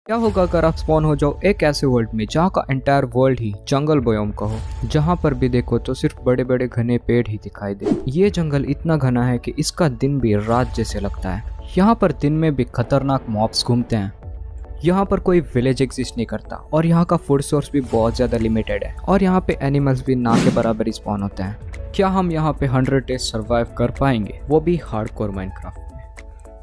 क्या होगा अगर आप स्पॉन हो जाओ एक ऐसे वर्ल्ड में जहाँ का एंटायर वर्ल्ड ही जंगल बायोम का हो, जहाँ पर भी देखो तो सिर्फ बड़े बड़े घने पेड़ ही दिखाई दे। ये जंगल इतना घना है कि इसका दिन भी रात जैसे लगता है। यहाँ पर दिन में भी खतरनाक मॉब्स घूमते हैं। यहाँ पर कोई विलेज एग्जिस्ट नहीं करता और यहाँ का फूड सोर्स भी बहुत ज़्यादा लिमिटेड है और यहाँ पे एनिमल्स भी ना के बराबर ही स्पॉन होते हैं। क्या हम यहाँ पे 100 डेज सर्वाइव कर पाएंगे, वो भी हार्डकोर माइनक्राफ्ट में?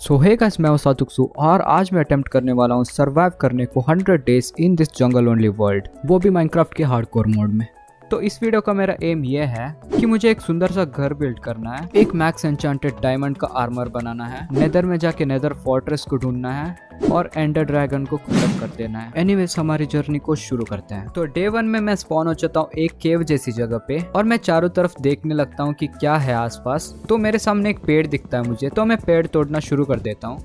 सो हे गाइस, मैं हूं सातुक्सु और आज मैं अटेम्प्ट करने वाला हूँ सर्वाइव करने को 100 days in this jungle only world, वो भी माइनक्राफ्ट के हार्डकोर मोड में। तो इस वीडियो का मेरा एम ये है कि मुझे एक सुंदर सा घर बिल्ड करना है, एक मैक्स एन्चांटेड डायमंड का आर्मर बनाना है, नेदर में जाके नेदर फोर्ट्रेस को ढूंढना है और एंडर ड्रैगन को खत्म कर देना है। एनीवेज, हमारी जर्नी को शुरू करते हैं। तो डे 1 में मैं स्पॉन हो जाता हूँ एक केव जैसी जगह पे और मैं चारों तरफ देखने लगता हूँ कि क्या है आसपास। तो मेरे सामने एक पेड़ दिखता है मुझे, तो मैं पेड़ तोड़ना शुरू कर देता हूँ।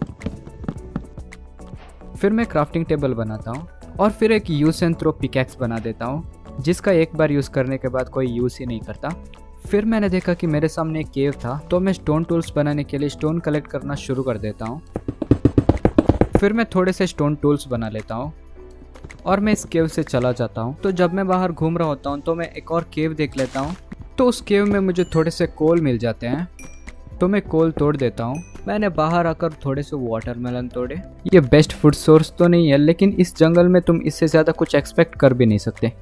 फिर मैं क्राफ्टिंग टेबल बनाता हूँ और फिर एक यूज एंड थ्रो पिकैक्स बना देता हूँ, जिसका एक बार यूज करने के बाद कोई यूज ही नहीं करता। फिर मैंने देखा कि मेरे सामने एक केव था, तो मैं स्टोन टूल्स बनाने के लिए स्टोन कलेक्ट करना शुरू कर देता हूँ। फिर मैं थोड़े से स्टोन टूल्स बना लेता हूँ और मैं इस केव से चला जाता हूँ। तो जब मैं बाहर घूम रहा होता हूँ तो मैं एक और केव देख लेता हूँ। तो उस केव में मुझे थोड़े से कोल मिल जाते हैं, तो मैं कोल तोड़ देता हूँ। मैंने बाहर आकर थोड़े से वाटरमेलन तोड़े। ये बेस्ट फूड सोर्स तो नहीं है, लेकिन इस जंगल में तुम इससे ज़्यादा कुछ एक्सपेक्ट कर भी नहीं सकते।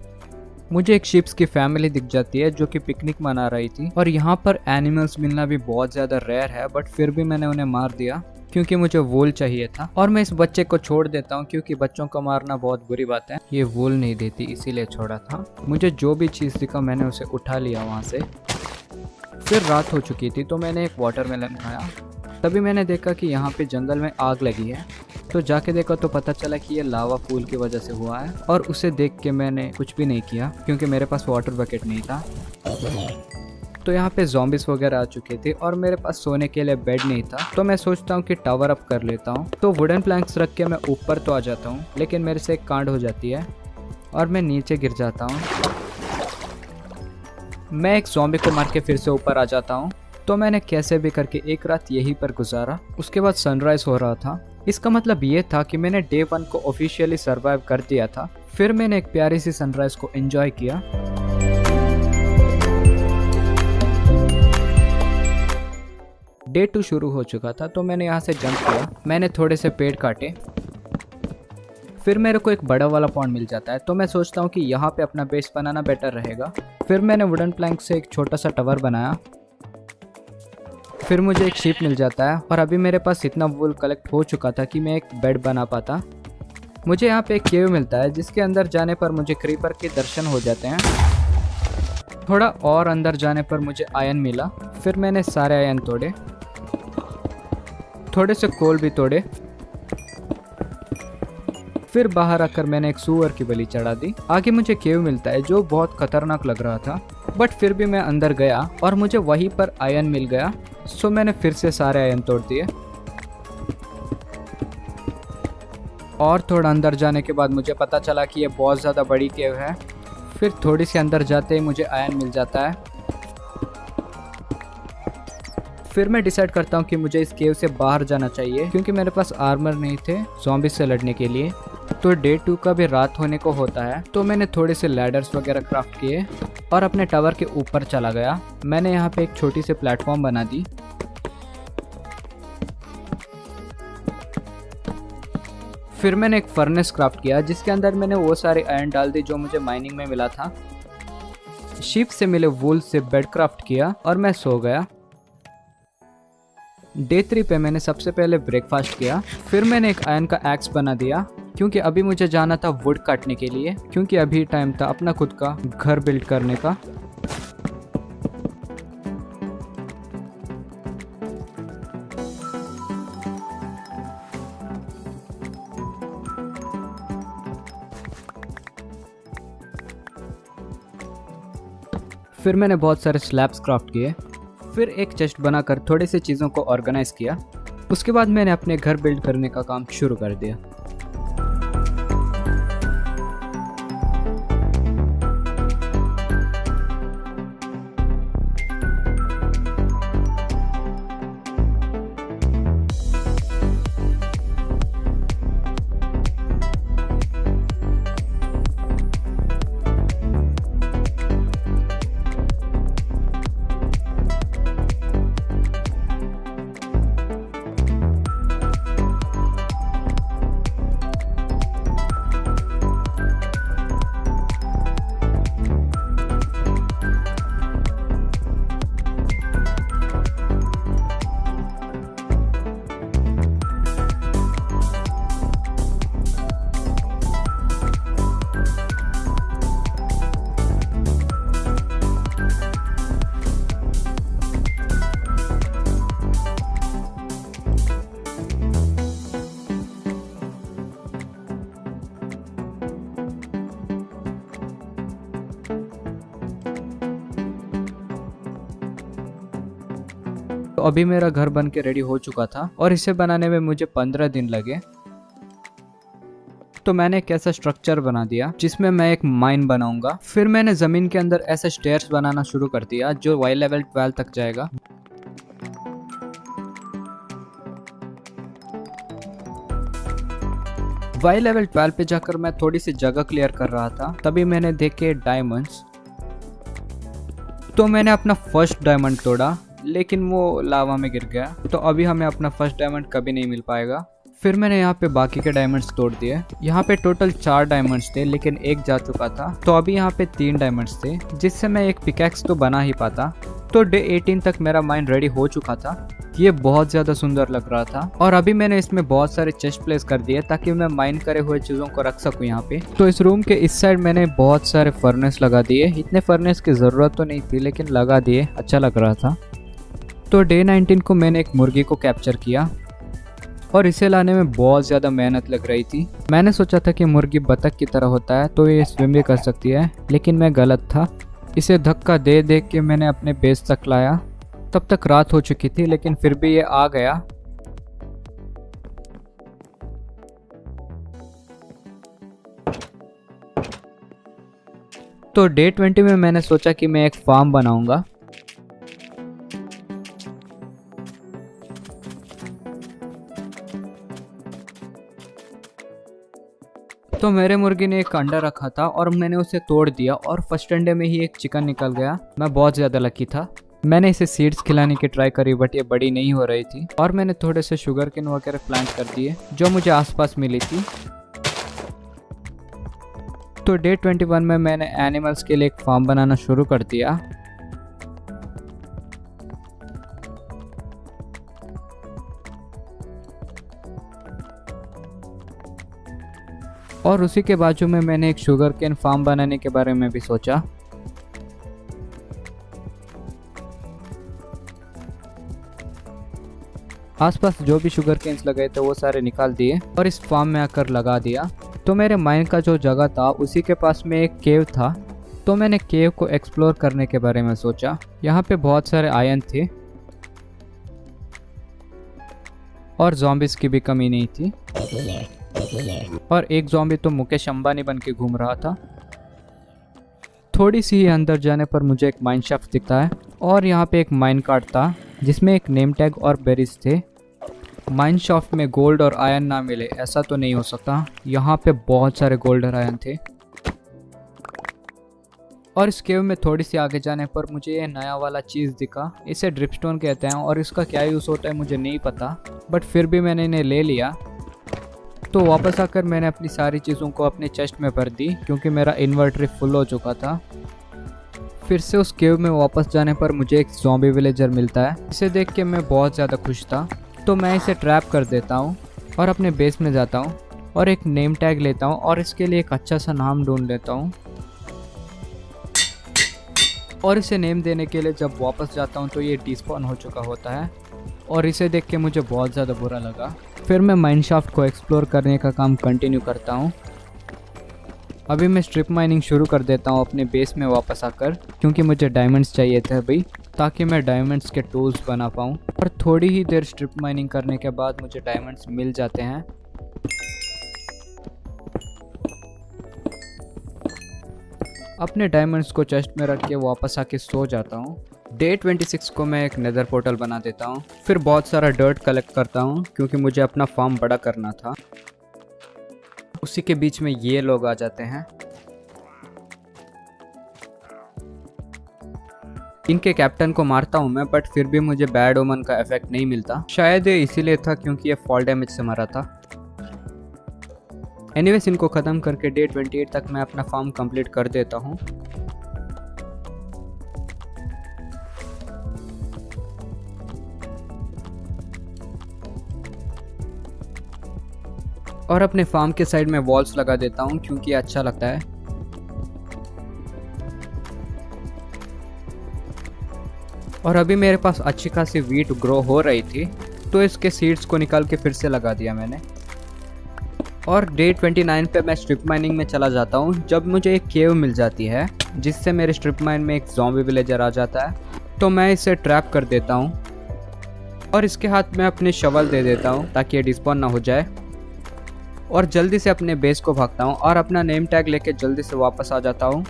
मुझे एक शिप्स की फैमिली दिख जाती है जो कि पिकनिक मना रही थी और यहाँ पर एनिमल्स मिलना भी बहुत ज़्यादा रेयर है, बट फिर भी मैंने उन्हें मार दिया क्योंकि मुझे वूल चाहिए था। और मैं इस बच्चे को छोड़ देता हूँ क्योंकि बच्चों को मारना बहुत बुरी बात है। ये वूल नहीं देती इसीलिए छोड़ा था। मुझे जो भी चीज़ दिखा मैंने उसे उठा लिया वहाँ से। फिर रात हो चुकी थी तो मैंने एक वाटरमेलन खाया। तभी मैंने देखा कि यहाँ पे जंगल में आग लगी है। तो जाके देखा तो पता चला कि ये लावा पूल की वजह से हुआ है और उसे देख के मैंने कुछ भी नहीं किया क्योंकि मेरे पास वाटर बकेट नहीं था। तो यहाँ पे ज़ॉम्बिस वगैरह आ चुके थे और मेरे पास सोने के लिए बेड नहीं था। तो मैं सोचता हूँ कि टावर अप कर लेता हूँ। तो वुडन प्लैंक्स रख के मैं ऊपर तो आ जाता हूँ, लेकिन मेरे से एक कांड हो जाती है और मैं नीचे गिर जाता हूँ। मैं एक ज़ॉम्बी को मार के फिर से ऊपर आ जाता हूँ। तो मैंने कैसे भी करके एक रात यहीं पर गुजारा। उसके बाद सनराइज हो रहा था। इसका मतलब ये था कि मैंने डे 1 को ऑफिशियली सरवाइव कर दिया था। फिर मैंने एक प्यारी सी सनराइज को एंजॉय किया। डे 2 शुरू हो चुका था, तो मैंने यहाँ से जंप किया। मैंने थोड़े से पेड़ काटे। फिर मेरे को एक बड़ा वाला पॉन्ड मिल जाता है, तो मैं सोचता हूँ कि यहाँ पे अपना बेस बनाना बेटर रहेगा। फिर मैंने वुडन प्लैंक से एक छोटा सा टावर बनाया। फिर मुझे एक शीप मिल जाता है और अभी मेरे पास इतना वूल कलेक्ट हो चुका था कि मैं एक बेड बना पाता। मुझे यहाँ पे एक केव मिलता है जिसके अंदर जाने पर मुझे क्रीपर के दर्शन हो जाते हैं। थोड़ा और अंदर जाने पर मुझे आयरन मिला। फिर मैंने सारे आयरन तोड़े, थोड़े से कोल भी तोड़े। फिर बाहर आकर मैंने एक सूअर की बलि चढ़ा दी। आगे मुझे केव मिलता है जो बहुत खतरनाक लग रहा था, बट फिर भी मैं अंदर गया और मुझे वहीं पर आयरन मिल गया। सो मैंने फिर से सारे आयरन तोड़ दिए और थोड़ा अंदर जाने के बाद मुझे पता चला कि ये बहुत ज़्यादा बड़ी केव है। फिर थोड़ी सी अंदर जाते ही मुझे आयरन मिल जाता है। फिर मैं डिसाइड करता हूँ कि मुझे इस केव से बाहर जाना चाहिए क्योंकि मेरे पास आर्मर नहीं थे ज़ॉम्बी से लड़ने के लिए। तो डे 2 का भी रात होने को होता है, तो मैंने थोड़े से लैडर्स वगैरह क्राफ्ट किए और अपने टावर के ऊपर चला गया। मैंने यहाँ पे एक छोटी सी प्लेटफॉर्म बना दी। फिर मैंने एक फर्नेस क्राफ्ट किया जिसके अंदर मैंने वो सारे आयरन डाल दी जो मुझे माइनिंग में मिला था। शीप से मिले वूल से बेड क्राफ्ट किया और मैं सो गया। डे 3 पे मैंने सबसे पहले ब्रेकफास्ट किया। फिर मैंने एक आयरन का एक्स बना दिया क्योंकि अभी मुझे जाना था वुड काटने के लिए, क्योंकि अभी टाइम था अपना खुद का घर बिल्ड करने का। फिर मैंने बहुत सारे स्लैब्स क्राफ्ट किए। फिर एक चेस्ट बनाकर थोड़ी सी चीज़ों को ऑर्गेनाइज किया। उसके बाद मैंने अपने घर बिल्ड करने का काम शुरू कर दिया। तो अभी मेरा घर बन के रेडी हो चुका था और इसे बनाने में मुझे 15 दिन लगे। तो मैंने एक ऐसा स्ट्रक्चर बना दिया जिसमें मैं एक माइन बनाऊंगा। फिर मैंने जमीन के अंदर ऐसे स्टेयर्स बनाना शुरू कर दिया जो वाई लेवल 12 तक जाएगा। वाई लेवल 12 पे जाकर मैं थोड़ी सी जगह क्लियर कर रहा था, तभी मैंने देखे डायमंड्स। तो मैंने अपना फर्स्ट डायमंड तोड़ा, लेकिन वो लावा में गिर गया। तो अभी हमें अपना फर्स्ट डायमंड कभी नहीं मिल पाएगा। फिर मैंने यहाँ पे बाकी के डायमंड्स तोड़ दिए। यहाँ पे टोटल 4 डायमंड्स थे, लेकिन एक जा चुका था। तो अभी यहाँ पे 3 डायमंड्स थे, जिससे मैं एक पिकैक्स तो बना ही पाता। तो डे 18 तक मेरा माइन रेडी हो चुका था। ये बहुत ज़्यादा सुंदर लग रहा था और अभी मैंने इसमें बहुत सारे चेस्ट प्लेस कर दिए ताकि मैं माइन करे हुए चीज़ों को रख सकूँ यहाँ पे। तो इस रूम के इस साइड मैंने बहुत सारे फर्नेस लगा दिए। इतने फर्नेस की ज़रूरत तो नहीं थी, लेकिन लगा दिए, अच्छा लग रहा था। तो डे 19 को मैंने एक मुर्गी को कैप्चर किया और इसे लाने में बहुत ज़्यादा मेहनत लग रही थी। मैंने सोचा था कि मुर्गी बतख की तरह होता है तो ये स्विम भी कर सकती है, लेकिन मैं गलत था। इसे धक्का दे दे के मैंने अपने बेस तक लाया। तब तक रात हो चुकी थी, लेकिन फिर भी ये आ गया। तो डे 20 में मैंने सोचा कि मैं एक फार्म बनाऊंगा। तो मेरे मुर्गी ने एक अंडा रखा था और मैंने उसे तोड़ दिया और फर्स्ट अंडे में ही एक चिकन निकल गया। मैं बहुत ज़्यादा लकी था। मैंने इसे सीड्स खिलाने की ट्राई करी, बट ये बड़ी नहीं हो रही थी। और मैंने थोड़े से शुगर केन वगैरह प्लांट कर दिए जो मुझे आसपास मिली थी। तो डे 21 में मैंने एनिमल्स के लिए एक फार्म बनाना शुरू कर दिया। और उसी के बाजू में मैंने एक शुगर केन फार्म बनाने के बारे में भी सोचा। आसपास जो भी शुगर केन्स लगे थे वो सारे निकाल दिए और इस फार्म में आकर लगा दिया। तो मेरे माइन का जो जगह था उसी के पास में एक केव था। तो मैंने केव को एक्सप्लोर करने के बारे में सोचा। यहाँ पे बहुत सारे आयरन थे और ज़ॉम्बीज़ की भी कमी नहीं थी। और एक ज़ॉम्बी तो मुकेश अंबानी बन के घूम रहा था। थोड़ी सी ही अंदर जाने पर मुझे एक माइन शाफ्ट दिखता है और यहाँ पे एक माइन कार्ड था जिसमें एक नेम टैग और बेरीज थे। माइन शाफ्ट में गोल्ड और आयरन ना मिले ऐसा तो नहीं हो सकता। यहाँ पे बहुत सारे गोल्ड और आयरन थे। और इस केव में थोड़ी सी आगे जाने पर मुझे ये नया वाला चीज़ दिखा। इसे ड्रिपस्टोन कहते हैं और इसका क्या यूज़ होता है मुझे नहीं पता, बट फिर भी मैंने इन्हें ले लिया। तो वापस आकर मैंने अपनी सारी चीज़ों को अपने चेस्ट में भर दी क्योंकि मेरा इन्वर्टरी फुल हो चुका था। फिर से उस केव में वापस जाने पर मुझे एक ज़ॉम्बी विलेजर मिलता है। इसे देख के मैं बहुत ज़्यादा खुश था। तो मैं इसे ट्रैप कर देता हूँ और अपने बेस में जाता हूँ और एक नेम टैग लेता हूँ और इसके लिए एक अच्छा सा नाम ढूंढ लेता हूँ। और इसे नेम देने के लिए जब वापस जाता हूँ तो ये डिस्पॉन हो चुका होता है और इसे देख के मुझे बहुत ज़्यादा बुरा लगा। फिर मैं माइनशाफ्ट को एक्सप्लोर करने का काम कंटिन्यू करता हूँ। अभी मैं स्ट्रिप माइनिंग शुरू कर देता हूँ अपने बेस में वापस आकर, क्योंकि मुझे डायमंड्स चाहिए थे अभी, ताकि मैं डायमंड्स के टूल्स बना पाऊँ। और थोड़ी ही देर स्ट्रिप माइनिंग करने के बाद मुझे डायमंड्स मिल जाते हैं। अपने डायमंड्स को चेस्ट में रख के वापस आके सो जाता हूँ। डे 26 को मैं एक नेदर पोर्टल बना देता हूँ। फिर बहुत सारा डर्ट कलेक्ट करता हूँ क्योंकि मुझे अपना फार्म बड़ा करना था। उसी के बीच में ये लोग आ जाते हैं। इनके कैप्टन को मारता हूँ मैं, बट फिर भी मुझे बैड ओमन का इफेक्ट नहीं मिलता। शायद ये इसीलिए था क्योंकि ये फॉल डैमेज से मरा था। एनीवेज इनको ख़त्म करके डे 28 तक मैं अपना फार्म कंप्लीट कर देता हूँ। और अपने फार्म के साइड में वॉल्स लगा देता हूँ क्योंकि अच्छा लगता है। और अभी मेरे पास अच्छी खासी वीट ग्रो हो रही थी, तो इसके सीड्स को निकाल के फिर से लगा दिया मैंने। और डे 29 पे मैं स्ट्रिप माइनिंग में चला जाता हूँ जब मुझे एक केव मिल जाती है जिससे मेरे स्ट्रिप माइन में एक ज़ॉम्बी विलेजर आ जाता है। तो मैं इसे ट्रैप कर देता हूँ और इसके हाथ में अपने शवल दे देता हूँ ताकि ये डिस्पॉन ना हो जाए। और जल्दी से अपने बेस को भागता हूँ और अपना नेम टैग लेके जल्दी से वापस आ जाता हूँ।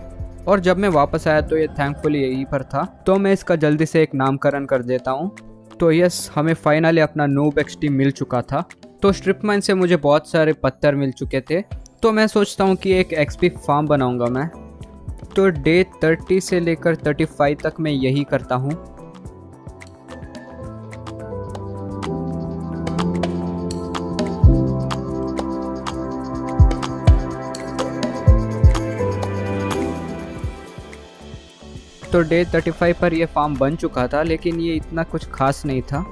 और जब मैं वापस आया तो ये थैंकफुली यहीं पर था, तो मैं इसका जल्दी से एक नामकरण कर देता हूँ। तो यस, हमें फाइनली अपना नूब एक्सटी मिल चुका था। तो स्ट्रिप माइन से मुझे बहुत सारे पत्थर मिल चुके थे, तो मैं सोचता हूँ कि एक एक्सपी फार्म बनाऊंगा मैं। तो डे 30 से लेकर 35 तक मैं यही करता हूँ। तो डे 35 पर यह फार्म बन चुका था, लेकिन ये इतना कुछ खास नहीं था।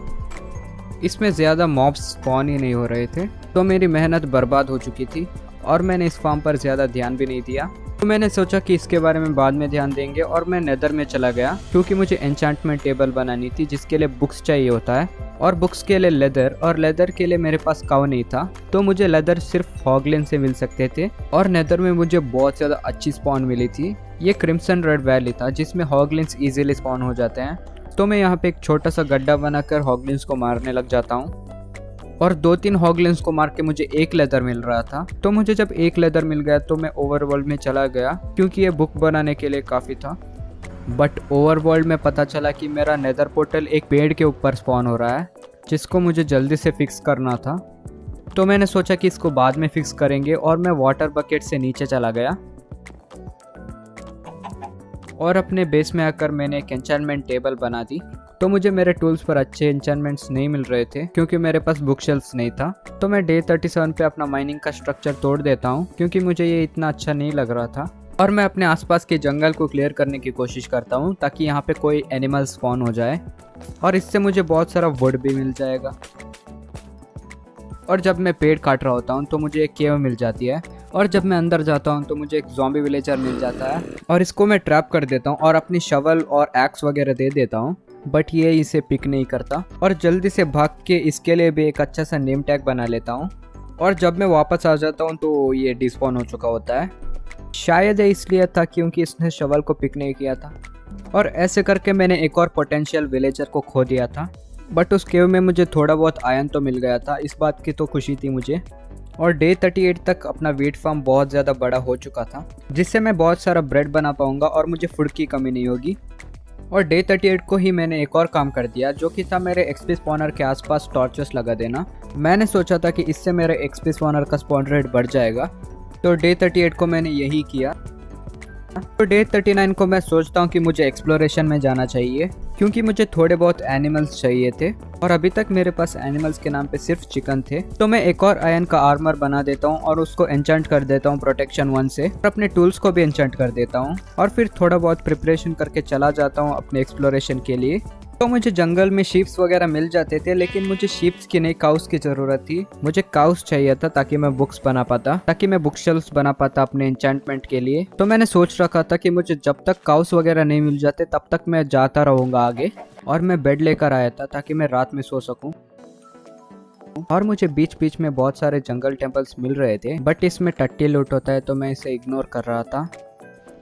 इसमें ज़्यादा मॉब्स स्पॉन ही नहीं हो रहे थे, तो मेरी मेहनत बर्बाद हो चुकी थी और मैंने इस फार्म पर ज़्यादा ध्यान भी नहीं दिया। तो मैंने सोचा कि इसके बारे में बाद में ध्यान देंगे और मैं नेदर में चला गया, क्योंकि मुझे एन्चेंटमेंट टेबल बनानी थी जिसके लिए बुक्स चाहिए होता है, और बुक्स के लिए लेदर, और लेदर के लिए मेरे पास काऊ नहीं था, तो मुझे लेदर सिर्फ हॉगलेन से मिल सकते थे। और नेदर में मुझे बहुत ज़्यादा अच्छी स्पॉन मिली थी। ये क्रिम्सन रेड वैली था जिसमें हॉगलेन्स ईजिली स्पॉन हो जाते हैं। तो मैं यहाँ पे एक छोटा सा गड्ढा बनाकर हॉगलेन्स को मारने लग जाता हूँ, और 2-3 हॉगलेन्स को मार के मुझे एक लेदर मिल रहा था। तो मुझे जब एक लेदर मिल गया तो मैं ओवरवर्ल्ड में चला गया, क्योंकि ये बुक बनाने के लिए काफ़ी था। बट ओवरवर्ल्ड में पता चला कि मेरा नेदर पोर्टल एक पेड़ के ऊपर स्पॉन हो रहा है, जिसको मुझे जल्दी से फिक्स करना था। तो मैंने सोचा कि इसको बाद में फिक्स करेंगे, और मैं वाटर बकेट से नीचे चला गया और अपने बेस में आकर मैंने एक एन्चेंटमेंट टेबल बना दी। तो मुझे मेरे टूल्स पर अच्छे एन्चेंटमेंट्स नहीं मिल रहे थे, क्योंकि मेरे पास बुक शेल्फ्स नहीं था। तो मैं डे 37 पे अपना माइनिंग का स्ट्रक्चर तोड़ देता हूँ, क्योंकि मुझे ये इतना अच्छा नहीं लग रहा था। और मैं अपने आसपास के जंगल को क्लियर करने की कोशिश करता हूँ ताकि यहाँ पे कोई एनिमल स्पॉन हो जाए, और इससे मुझे बहुत सारा वुड भी मिल जाएगा। और जब मैं पेड़ काट रहा होता हूँ तो मुझे एक केव मिल जाती है, और जब मैं अंदर जाता हूँ तो मुझे एक ज़ॉम्बी विलेजर मिल जाता है, और इसको मैं ट्रैप कर देता हूँ और अपनी शवल और एक्स वगैरह दे देता हूँ। बट ये इसे पिक नहीं करता, और जल्दी से भाग के इसके लिए भी एक अच्छा सा नेम टैग बना लेता हूँ। और जब मैं वापस आ जाता हूँ तो ये डिस्पॉन हो चुका होता है। शायद ये इसलिए था क्योंकि इसने शवल को पिक नहीं किया था। और ऐसे करके मैंने एक और पोटेंशियल विलेजर को खो दिया था। बट उस केव में मुझे थोड़ा बहुत आयरन तो मिल गया था, इस बात की तो खुशी थी मुझे। और डे 38 तक अपना वीट फार्म बहुत ज़्यादा बड़ा हो चुका था, जिससे मैं बहुत सारा ब्रेड बना पाऊंगा और मुझे फूड की कमी नहीं होगी। और डे 38 को ही मैंने एक और काम कर दिया, जो कि था मेरे एक्सपी स्पॉनर के आसपास टॉर्चेस लगा देना। मैंने सोचा था कि इससे मेरे एक्सपी स्पॉनर का स्पॉन रेट बढ़ जाएगा, तो डे 38 को मैंने यही किया। तो डे 39 को मैं सोचता हूँ कि मुझे एक्सप्लोरेशन में जाना चाहिए, क्योंकि मुझे थोड़े बहुत एनिमल्स चाहिए थे, और अभी तक मेरे पास एनिमल्स के नाम पे सिर्फ चिकन थे। तो मैं एक और आयरन का आर्मर बना देता हूँ और उसको एन्चेंट कर देता हूँ प्रोटेक्शन 1 से, और अपने टूल्स को भी एन्चेंट कर देता हूँ, और फिर थोड़ा बहुत प्रिपरेशन करके चला जाता हूँ अपने एक्सप्लोरेशन के लिए। तो मुझे जंगल में शीप्स वगैरह मिल जाते थे, लेकिन मुझे शीप्स की नहीं काउस की ज़रूरत थी। मुझे काउस चाहिए था ताकि मैं बुक्स बना पाता, ताकि मैं बुक शेल्फ्स बना पाता अपने एन्चेंटमेंट के लिए। तो मैंने सोच रखा था कि मुझे जब तक काउस वगैरह नहीं मिल जाते तब तक मैं जाता रहूँगा आगे, और मैं बेड लेकर आया था ताकि मैं रात में सो सकूँ। और मुझे बीच बीच में बहुत सारे जंगल टेम्पल्स मिल रहे थे, बट इसमें टट्टी लूट होता है तो मैं इसे इग्नोर कर रहा था।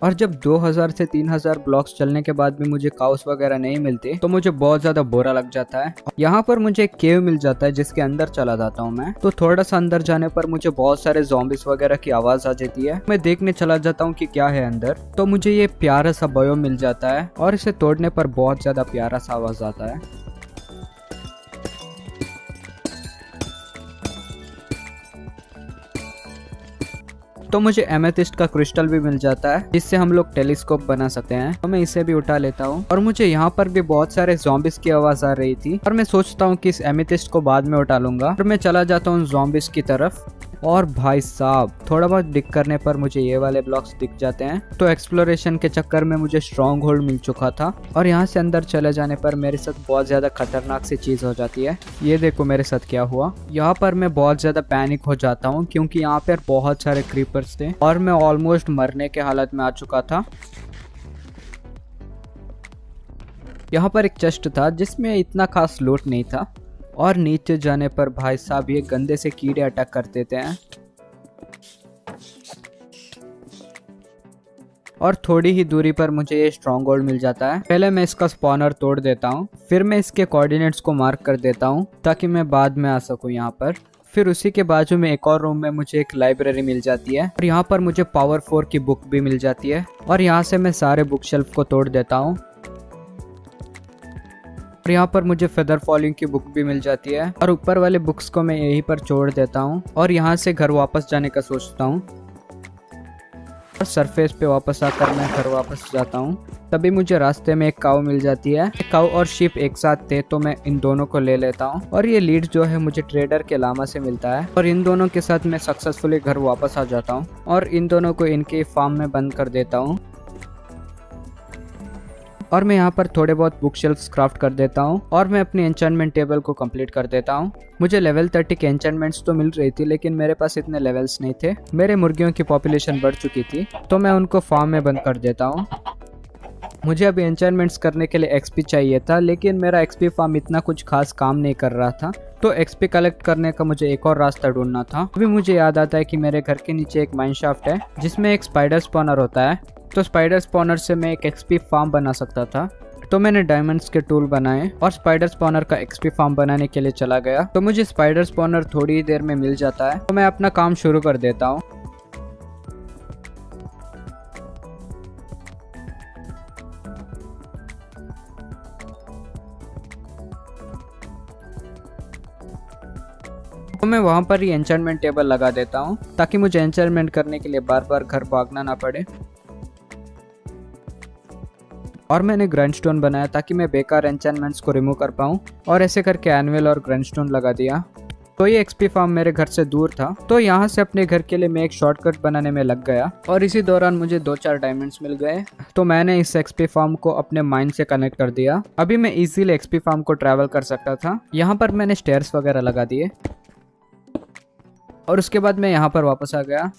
और जब 2000 से 3000 ब्लॉक्स चलने के बाद भी मुझे काउस वगैरह नहीं मिलते तो मुझे बहुत ज़्यादा बुरा लग जाता है। यहाँ पर मुझे एक केव मिल जाता है जिसके अंदर चला जाता हूँ मैं। तो थोड़ा सा अंदर जाने पर मुझे बहुत सारे ज़ॉम्बिस वगैरह की आवाज़ आ जाती है। मैं देखने चला जाता हूँ कि क्या है अंदर। तो मुझे ये प्यारा सा बायोम मिल जाता है, और इसे तोड़ने पर बहुत ज़्यादा प्यारा सा आवाज़ आता है। तो मुझे एमेथिस्ट का क्रिस्टल भी मिल जाता है, जिससे हम लोग टेलीस्कोप बना सकते हैं। तो मैं इसे भी उठा लेता हूँ, और मुझे यहाँ पर भी बहुत सारे ज़ॉम्बिस की आवाज़ आ रही थी, और मैं सोचता हूँ कि इस एमेथिस्ट को बाद में उठा लूंगा। और मैं चला जाता हूँ ज़ॉम्बिस की तरफ, और भाई साहब थोड़ा बहुत डिग करने पर मुझे ये वाले ब्लॉक्स दिख जाते हैं। तो एक्सप्लोरेशन के चक्कर में मुझे स्ट्रॉन्ग होल्ड मिल चुका था, और यहाँ से अंदर चले जाने पर मेरे साथ बहुत ज़्यादा खतरनाक सी चीज़ हो जाती है। ये देखो मेरे साथ क्या हुआ। यहाँ पर मैं बहुत ज़्यादा पैनिक हो जाता हूँ, क्योंकि यहाँ पर बहुत सारे क्रीपर्स थे और मैं ऑलमोस्ट मरने के हालत में आ चुका था। यहाँ पर एक चेस्ट था जिसमें इतना खास लूट नहीं था, और नीचे जाने पर भाई साहब ये गंदे से कीड़े अटैक कर देते हैं। और थोड़ी ही दूरी पर मुझे ये स्ट्रॉन्ग होल्ड मिल जाता है। पहले मैं इसका स्पॉनर तोड़ देता हूँ, फिर मैं इसके कोऑर्डिनेट्स को मार्क कर देता हूँ ताकि मैं बाद में आ सकूँ यहाँ पर। फिर उसी के बाजू में एक और रूम में मुझे एक लाइब्रेरी मिल जाती है और यहाँ पर मुझे पावर 4 की बुक भी मिल जाती है। और यहाँ से मैं सारे बुक शेल्फ को तोड़ देता हूँ और यहाँ पर मुझे फेदर फॉलिंग की बुक भी मिल जाती है और ऊपर वाले बुक्स को मैं यहीं पर छोड़ देता हूँ और यहाँ से घर वापस जाने का सोचता हूँ। और सरफेस पे वापस आकर मैं घर वापस जाता हूँ। तभी मुझे रास्ते में एक काऊ मिल जाती है। काऊ और शिप एक साथ थे तो मैं इन दोनों को ले लेता हूँ और ये लीड जो है मुझे ट्रेडर के लामा से मिलता है और इन दोनों के साथ मैं सक्सेसफुली घर वापस आ जाता हूँ और इन दोनों को इनके फार्म में बंद कर देता हूँ। और मैं यहाँ पर थोड़े बहुत बुक शेल्फ्स क्राफ्ट कर देता हूँ और मैं अपनी एन्चेंटमेंट टेबल को कंप्लीट कर देता हूँ। मुझे लेवल 30 के एन्चेंटमेंट्स तो मिल रही थी लेकिन मेरे पास इतने लेवल्स नहीं थे। मेरे मुर्गियों की पॉपुलेशन बढ़ चुकी थी तो मैं उनको फार्म में बंद कर देता हूँ। मुझे अभी एन्चेंटमेंट्स करने के लिए एक्सपी चाहिए था लेकिन मेरा एक्सपी फार्म इतना कुछ खास काम नहीं कर रहा था तो एक्सपी कलेक्ट करने का मुझे एक और रास्ता ढूंढना था। अभी मुझे याद आता है कि मेरे घर के नीचे एक माइन शाफ्ट है जिसमें एक स्पाइडर स्पॉनर होता है, तो स्पाइडर स्पॉनर से मैं एक एक्सपी फार्म बना सकता था। तो मैंने डायमंड्स के टूल बनाए और स्पाइडर स्पॉनर का एक्सपी फार्म बनाने के लिए चला गया। तो मुझे स्पाइडर स्पॉनर थोड़ी ही देर में मिल जाता है तो मैं अपना काम शुरू कर देता हूँ। तो मैं वहाँ पर ही एन्चेंटमेंट टेबल लगा देता हूँ ताकि मुझे एन्चेंटमेंट करने के लिए बार बार घर भागना ना पड़े। और मैंने ग्राइंडस्टोन बनाया ताकि मैं बेकार एन्चेंटमेंट्स को रिमूव कर पाऊँ और ऐसे करके एनुअल और ग्राइंडस्टोन लगा दिया। तो ये एक्सपी फार्म मेरे घर से दूर था तो यहाँ से अपने घर के लिए मैं एक शॉर्टकट बनाने में लग गया और इसी दौरान मुझे 2-4 डायमंड्स मिल गए तो मैंने इस एक्सपी फार्म को अपने माइन से कनेक्ट कर दिया। अभी मैं इजीली एक्सपी फार्म को ट्रैवल कर सकता था। यहाँ पर मैंने स्टेयर्स वगैरह लगा दिए और उसके बाद मैं यहाँ पर वापस आ गया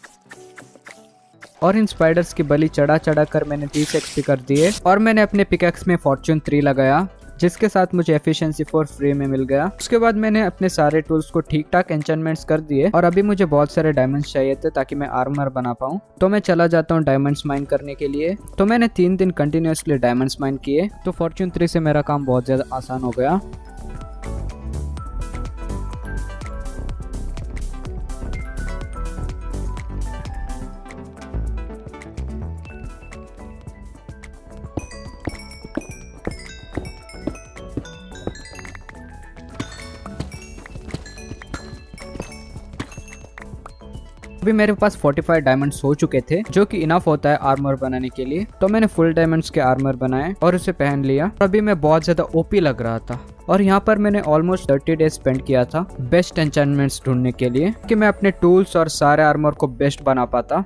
और इन स्पाइडर्स की बलि चढ़ा चढ़ा कर मैंने 30 एक्सपी कर दिए और मैंने अपने पिकैक्स में फॉर्च्यून 3 लगाया जिसके साथ मुझे एफिशिएंसी 4 फ्री में मिल गया। उसके बाद मैंने अपने सारे टूल्स को ठीक ठाक एन्चेंटमेंट्स कर दिए और अभी मुझे बहुत सारे डायमंड्स चाहिए थे ताकि मैं आर्मर बना पाऊँ। तो मैं चला जाता हूँ डायमंड्स माइन करने के लिए। तो मैंने 3 दिन कंटिन्यूसली डायमंड्स माइन किए तो फॉर्च्यून 3 से मेरा काम बहुत ज़्यादा आसान हो गया। अभी मेरे पास 45 डायमंड्स हो चुके थे जो कि इनफ होता है आर्मर बनाने के लिए। तो मैंने फुल डायमंड्स के आर्मर बनाए और उसे पहन लिया। अभी मैं बहुत ज्यादा ओपी लग रहा था और यहाँ पर मैंने ऑलमोस्ट 30 डेज स्पेंड किया था बेस्ट एन्चेंटमेंट्स ढूंढने के लिए कि मैं अपने टूल्स और सारे आर्मर को बेस्ट बना पाता।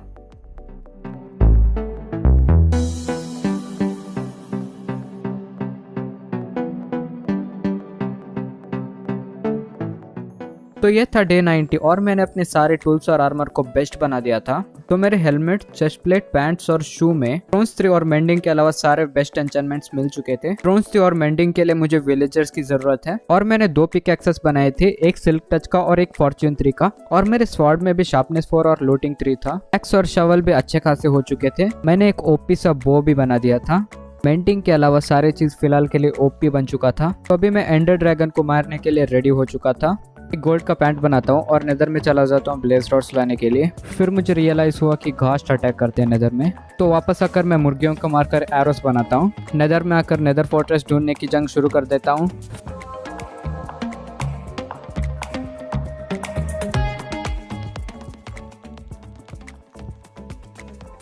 तो ये था डे 90 और मैंने अपने सारे टूल्स और आर्मर को बेस्ट बना दिया था। तो मेरे हेलमेट, चेस्ट प्लेट, पैंट्स और शू में ब्रोंज 3 और मेंडिंग के अलावा सारे बेस्ट एन्चेंटमेंट्स मिल चुके थे। ब्रोंज 3 और मेंडिंग के लिए मुझे विलेजर्स की जरूरत है और मैंने 2 पिकैक्सेस बनाए थे, एक सिल्क टच का और एक फॉर्च्यून 3 का। और मेरे स्वॉर्ड में भी शार्पनेस 4 और लूटिंग 3 था। एक्स और शवल भी अच्छे खासे हो चुके थे। मैंने एक ओपी सा बो भी बना दिया था। मेंटिंग के अलावा सारे चीज फिलहाल के लिए ओपी बन चुका था। तो अभी मैं एंडर ड्रैगन को मारने के लिए रेडी हो चुका था। एक गोल्ड का पैंट बनाता हूँ और नेदर में चला जाता हूँ ब्लेज रॉड्स लाने के लिए। फिर मुझे रियलाइज हुआ कि घास्ट अटैक करते हैं नेदर में। तो वापस आकर मैं मुर्गियों को मारकर एरोस बनाता हूँ। नेदर में आकर नेदर फोर्ट्रेस ढूंढने की जंग शुरू कर देता हूँ।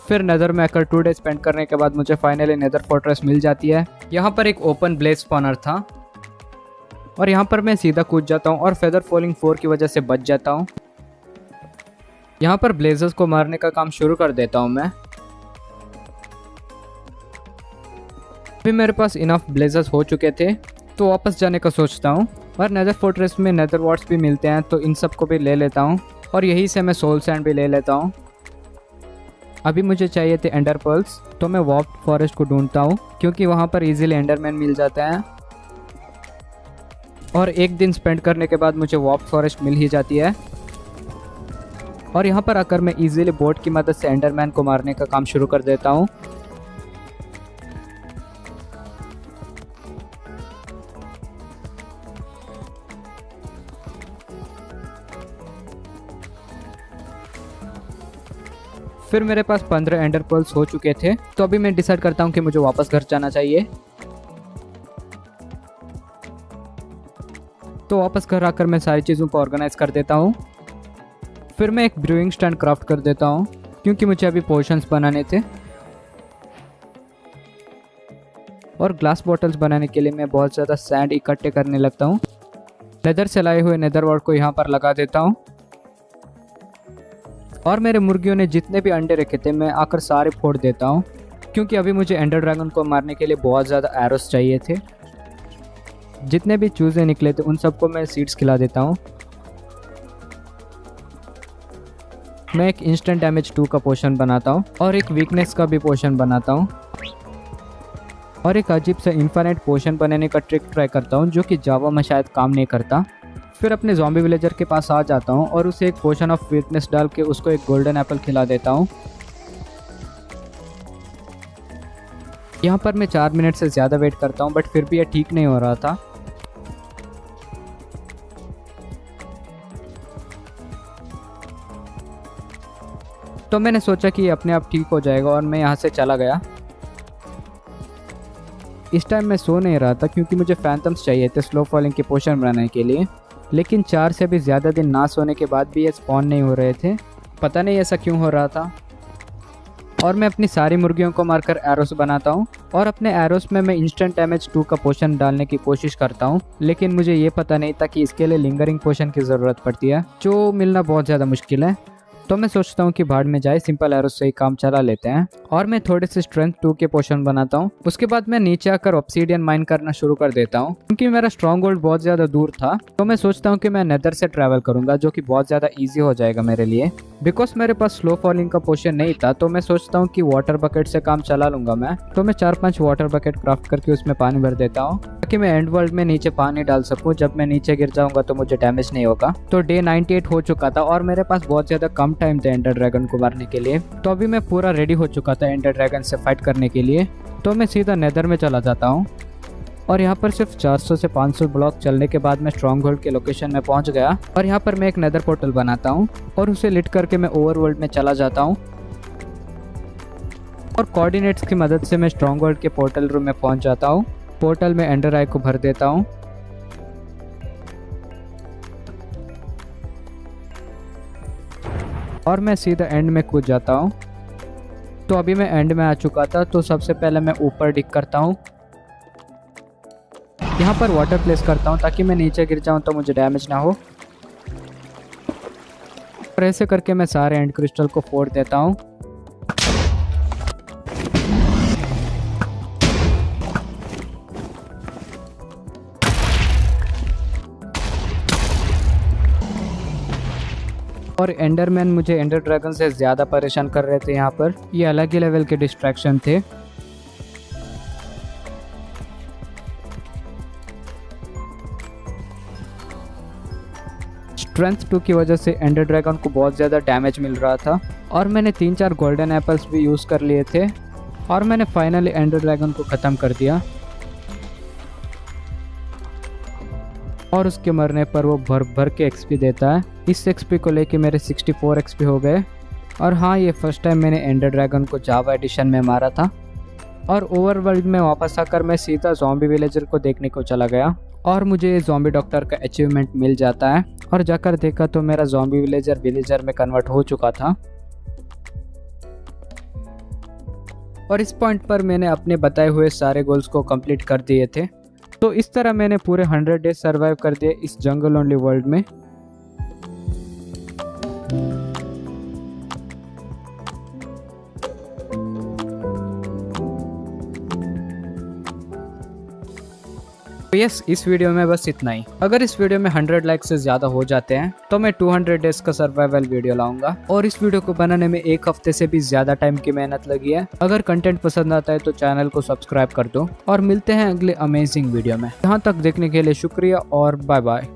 फिर नेदर में आकर 2 डेज स्पेंड करने के बाद मुझे फाइनली नेदर फोर्ट्रेस मिल जाती है। यहाँ पर एक ओपन ब्लेज स्पॉनर था और यहाँ पर मैं सीधा कूद जाता हूँ और फेदर फॉलिंग 4 की वजह से बच जाता हूँ। यहाँ पर ब्लेजर्स को मारने का काम शुरू कर देता हूँ मैं। अभी मेरे पास इनफ ब्लेजर्स हो चुके थे तो वापस जाने का सोचता हूँ और नेदर फोर्ट्रेस में नेदर वॉर्ड्स भी मिलते हैं तो इन सब को भी ले लेता हूँ और यहीं से मैं सोल सैंड भी ले लेता हूँ। अभी मुझे चाहिए थे एंडर पर्ल्स तो मैं वॉर्प्ड फॉरेस्ट को ढूंढता हूँ क्योंकि वहाँ पर इजीली एंडरमैन मिल जाता है और एक दिन स्पेंड करने के बाद मुझे वॉर्प्ड फॉरेस्ट मिल ही जाती है। और यहाँ पर आकर मैं इजीली बोट की मदद से एंडरमैन को मारने का काम शुरू कर देता हूँ। फिर मेरे पास 15 एंडर पर्ल्स हो चुके थे। तो अभी मैं डिसाइड करता हूँ कि मुझे वापस घर जाना चाहिए। तो वापस घर आकर मैं सारी चीज़ों को ऑर्गेनाइज कर देता हूँ। फिर मैं एक ब्रूइंग स्टैंड क्राफ्ट कर देता हूँ क्योंकि मुझे अभी पोशंस बनाने थे। और ग्लास बॉटल्स बनाने के लिए मैं बहुत ज़्यादा सैंड इकट्ठे करने लगता हूँ। नेदर से लाए हुए नेदर वॉर्ड को यहाँ पर लगा देता हूँ। और मेरे मुर्गियों ने जितने भी अंडे रखे थे मैं आकर सारे फोड़ देता हूँ क्योंकि अभी मुझे एंडर ड्रैगन को मारने के लिए बहुत ज़्यादा एरोस चाहिए थे। जितने भी चूजे निकले थे उन सबको मैं सीड्स खिला देता हूँ। मैं एक इंस्टेंट डैमेज 2 का पोशन बनाता हूँ और एक वीकनेस का भी पोशन बनाता हूँ और एक अजीब सा इन्फाइनाइट पोशन बनाने का ट्रिक ट्राई करता हूँ जो कि जावा में शायद काम नहीं करता। फिर अपने ज़ॉम्बी विलेजर के पास आ जाता हूँ और उसे एक पोशन ऑफ वीकनेस डाल के उसको एक गोल्डन एप्पल खिला देता हूँ। यहाँ पर मैं 4 मिनट से ज़्यादा वेट करता हूँ बट फिर भी यह ठीक नहीं हो रहा था। तो मैंने सोचा कि ये अपने आप ठीक हो जाएगा और मैं यहाँ से चला गया। इस टाइम मैं सो नहीं रहा था क्योंकि मुझे फैंटम्स चाहिए थे स्लो फॉलिंग के पोशन बनाने के लिए, लेकिन 4 से भी ज़्यादा दिन ना सोने के बाद भी ये स्पॉन नहीं हो रहे थे। पता नहीं ऐसा क्यों हो रहा था। और मैं अपनी सारी मुर्गियों को मारकर एरोस बनाता हूँ और अपने एरोस में मैं इंस्टेंट डैमेज 2 का पोशन डालने की कोशिश करता हूँ, लेकिन मुझे ये पता नहीं था कि इसके लिए लिंगरिंग पोशन की ज़रूरत पड़ती है जो मिलना बहुत ज़्यादा मुश्किल है। तो मैं सोचता हूँ कि भाड़ में जाए, सिंपल एरोस से ही काम चला लेते हैं। और मैं थोड़े से स्ट्रेंथ 2 के पोशन बनाता हूँ। उसके बाद मैं नीचे आकर ऑब्सीडियन माइन करना शुरू कर देता हूँ क्योंकि मेरा स्ट्रॉन्ग होल्ड बहुत ज़्यादा दूर था। तो मैं सोचता हूँ कि मैं नेदर से ट्रैवल करूँगा जो कि बहुत ज़्यादा ईजी हो जाएगा मेरे लिए। बिकॉज मेरे पास स्लो फॉलिंग का पोशन नहीं था तो मैं सोचता हूँ कि वाटर बकेट से काम चला लूँगा मैं। तो मैं 4-5 वाटर बकेट क्राफ्ट करके उसमें पानी भर देता हूँ ताकि मैं एंड वर्ल्ड में नीचे पानी डाल सकूँ। जब मैं नीचे गिर जाऊँगा तो मुझे डैमेज नहीं होगा। तो डे 98 हो चुका था और मेरे पास बहुत ज़्यादा कम टाइम था एंडर ड्रैगन को मारने के लिए। तो अभी मैं पूरा रेडी हो चुका था एंडर ड्रैगन से फाइट करने के लिए। तो मैं सीधा नेदर में चला जाता हूँ और यहाँ पर सिर्फ 400 से 500 ब्लॉक चलने के बाद मैं स्ट्रॉन्ग होल्ड के लोकेशन में पहुँच गया। और यहाँ पर मैं एक नेदर पोर्टल बनाता हूँ और उसे लिट करके मैं ओवरवर्ल्ड में चला जाता हूँ। और कोऑर्डिनेट्स की मदद से मैं स्ट्रॉन्ग होल्ड के पोर्टल रूम में पहुँच जाता हूँ। पोर्टल में एंडर आई को भर देता हूँ और मैं सीधा एंड में कूद जाता हूँ। तो अभी मैं एंड में आ चुका था। तो सबसे पहले मैं ऊपर डिग करता हूँ, यहाँ पर वाटर प्लेस करता हूँ ताकि मैं नीचे गिर जाऊँ तो मुझे डैमेज ना हो। और ऐसे करके मैं सारे एंड क्रिस्टल को फोड़ देता हूँ। और एंडरमैन मुझे एंडर ड्रैगन से ज़्यादा परेशान कर रहे थे। यहाँ पर ये अलग ही लेवल के डिस्ट्रैक्शन थे। स्ट्रेंथ 2 की वजह से एंडर ड्रैगन को बहुत ज़्यादा डैमेज मिल रहा था और मैंने 3-4 गोल्डन एप्पल्स भी यूज़ कर लिए थे और मैंने फाइनली एंडर ड्रैगन को ख़त्म कर दिया। और उसके मरने पर वो भर भर के एक्सपी देता है। इस एक्सपी को लेके मेरे 64 एक्सपी हो गए। और हाँ, ये फर्स्ट टाइम मैंने एंडर ड्रैगन को जावा एडिशन में मारा था। और ओवरवर्ल्ड में वापस आकर मैं सीधा ज़ॉम्बी विलेजर को देखने को चला गया और मुझे ये ज़ॉम्बी डॉक्टर का अचीवमेंट मिल जाता है। और जाकर देखा तो मेरा ज़ॉम्बी विलेजर में कन्वर्ट हो चुका था। और इस पॉइंट पर मैंने अपने बताए हुए सारे गोल्स को कंप्लीट कर दिए थे। तो इस तरह मैंने पूरे 100 डेज सर्वाइव कर दिए इस जंगल ओनली वर्ल्ड में। तो यस, इस वीडियो में बस इतना ही। अगर इस वीडियो में 100 लाइक से ज्यादा हो जाते हैं तो मैं 200 डेज का सर्वाइवल वीडियो लाऊंगा। और इस वीडियो को बनाने में 1 हफ्ते से भी ज्यादा टाइम की मेहनत लगी है। अगर कंटेंट पसंद आता है तो चैनल को सब्सक्राइब कर दो और मिलते हैं अगले अमेजिंग वीडियो में। यहाँ तक देखने के लिए शुक्रिया और बाय बाय।